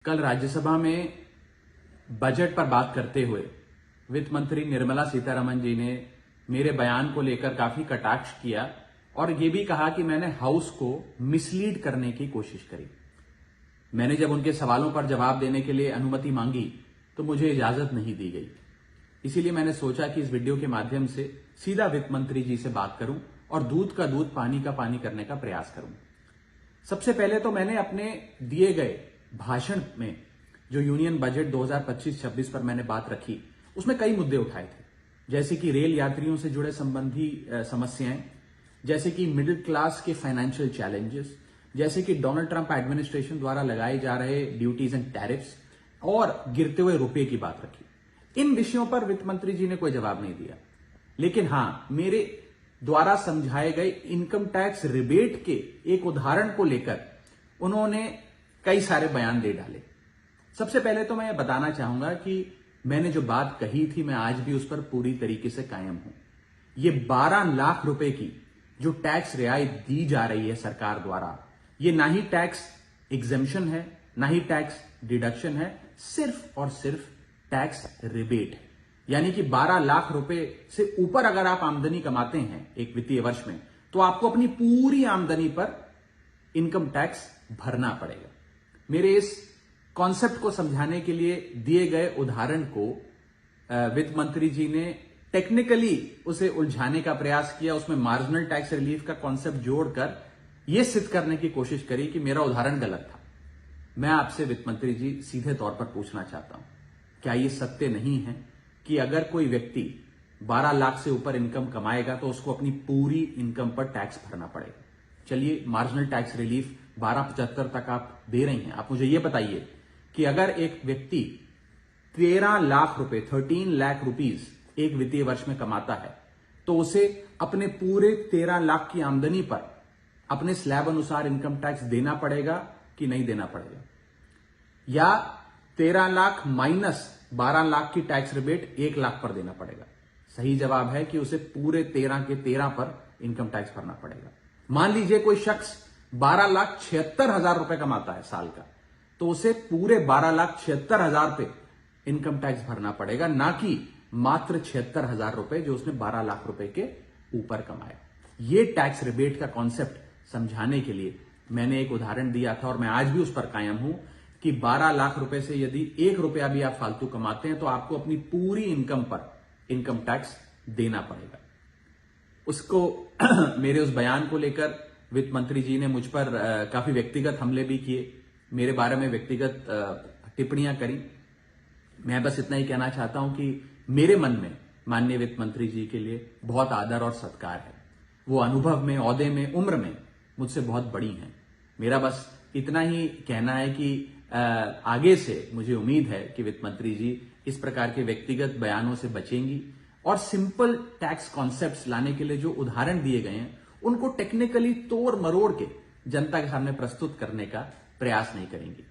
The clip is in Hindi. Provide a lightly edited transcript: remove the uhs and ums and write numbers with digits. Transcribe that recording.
कल राज्यसभा में बजट पर बात करते हुए वित्त मंत्री निर्मला सीतारमण जी ने मेरे बयान को लेकर काफी कटाक्ष किया और ये भी कहा कि मैंने हाउस को मिसलीड करने की कोशिश करी। मैंने जब उनके सवालों पर जवाब देने के लिए अनुमति मांगी तो मुझे इजाजत नहीं दी गई। इसीलिए मैंने सोचा कि इस वीडियो के माध्यम से सीधा वित्त मंत्री जी से बात करूं और दूध का दूध पानी का पानी करने का प्रयास करूं। सबसे पहले तो मैंने अपने दिए गए भाषण में जो यूनियन बजट 2025-26 पर मैंने बात रखी उसमें कई मुद्दे उठाए थे, जैसे कि रेल यात्रियों से जुड़े संबंधी समस्याएं, जैसे कि मिडिल क्लास के फाइनेंशियल चैलेंजेस, जैसे कि डोनाल्ड ट्रंप एडमिनिस्ट्रेशन द्वारा लगाए जा रहे ड्यूटीज एंड टैरिफ्स और गिरते हुए रुपए की बात रखी। इन विषयों पर वित्त मंत्री जी ने कोई जवाब नहीं दिया, लेकिन हां, मेरे द्वारा समझाए गए इनकम टैक्स रिबेट के एक उदाहरण को लेकर उन्होंने कई सारे बयान दे डाले। सबसे पहले तो मैं ये बताना चाहूंगा कि मैंने जो बात कही थी मैं आज भी उस पर पूरी तरीके से कायम हूं। ये 12 लाख रुपए की जो टैक्स रियायत दी जा रही है सरकार द्वारा, ये ना ही टैक्स एग्जेम्पशन है, ना ही टैक्स डिडक्शन है, सिर्फ और सिर्फ टैक्स रिबेट है। यानी कि 12 लाख रुपए से ऊपर अगर आप आमदनी कमाते हैं एक वित्तीय वर्ष में, तो आपको अपनी पूरी आमदनी पर इनकम टैक्स भरना पड़ेगा। मेरे इस कॉन्सेप्ट को समझाने के लिए दिए गए उदाहरण को वित्त मंत्री जी ने टेक्निकली उसे उलझाने का प्रयास किया, उसमें मार्जिनल टैक्स रिलीफ का कॉन्सेप्ट जोड़कर यह सिद्ध करने की कोशिश करी कि मेरा उदाहरण गलत था। मैं आपसे वित्त मंत्री जी सीधे तौर पर पूछना चाहता हूं, क्या यह सत्य नहीं है कि अगर कोई व्यक्ति 12 लाख से ऊपर इनकम कमाएगा तो उसको अपनी पूरी इनकम पर टैक्स भरना पड़ेगा? चलिए, मार्जिनल टैक्स रिलीफ 1275 तक आप दे रही हैं। आप मुझे यह बताइए कि अगर एक व्यक्ति 13 लाख रुपए 13 लाख रुपीज एक वित्तीय वर्ष में कमाता है तो उसे अपने पूरे 13 लाख की आमदनी पर अपने स्लैब अनुसार इनकम टैक्स देना पड़ेगा कि नहीं देना पड़ेगा? या 13 लाख माइनस 12 लाख की टैक्स रिबेट 1 लाख पर देना पड़ेगा? सही जवाब है कि उसे पूरे 13 के 13 पर इनकम टैक्स भरना पड़ेगा। मान लीजिए कोई शख्स 12,76,000 रुपए कमाता है साल का, तो उसे पूरे 12,76,000 पे इनकम टैक्स भरना पड़ेगा, ना कि मात्र 76,000 रुपए जो उसने 12 लाख रुपए के ऊपर कमाया। ये टैक्स रिबेट का कॉन्सेप्ट समझाने के लिए मैंने एक उदाहरण दिया था और मैं आज भी उस पर कायम हूं कि 12 लाख रुपए से यदि 1 रुपया भी आप फालतू कमाते हैं तो आपको अपनी पूरी इनकम पर इनकम टैक्स देना पड़ेगा। उसको मेरे उस बयान को लेकर वित्त मंत्री जी ने मुझ पर काफी व्यक्तिगत हमले भी किए, मेरे बारे में व्यक्तिगत टिप्पणियां करी। मैं बस इतना ही कहना चाहता हूं कि मेरे मन में माननीय वित्त मंत्री जी के लिए बहुत आदर और सत्कार है। वो अनुभव में, ओहदे में, उम्र में मुझसे बहुत बड़ी हैं। मेरा बस इतना ही कहना है कि आगे से मुझे उम्मीद है कि वित्त मंत्री जी इस प्रकार के व्यक्तिगत बयानों से बचेंगी और सिंपल टैक्स कॉन्सेप्ट्स लाने के लिए जो उदाहरण दिए गए हैं उनको टेक्निकली तोड़ मरोड़ के जनता के सामने प्रस्तुत करने का प्रयास नहीं करेंगी।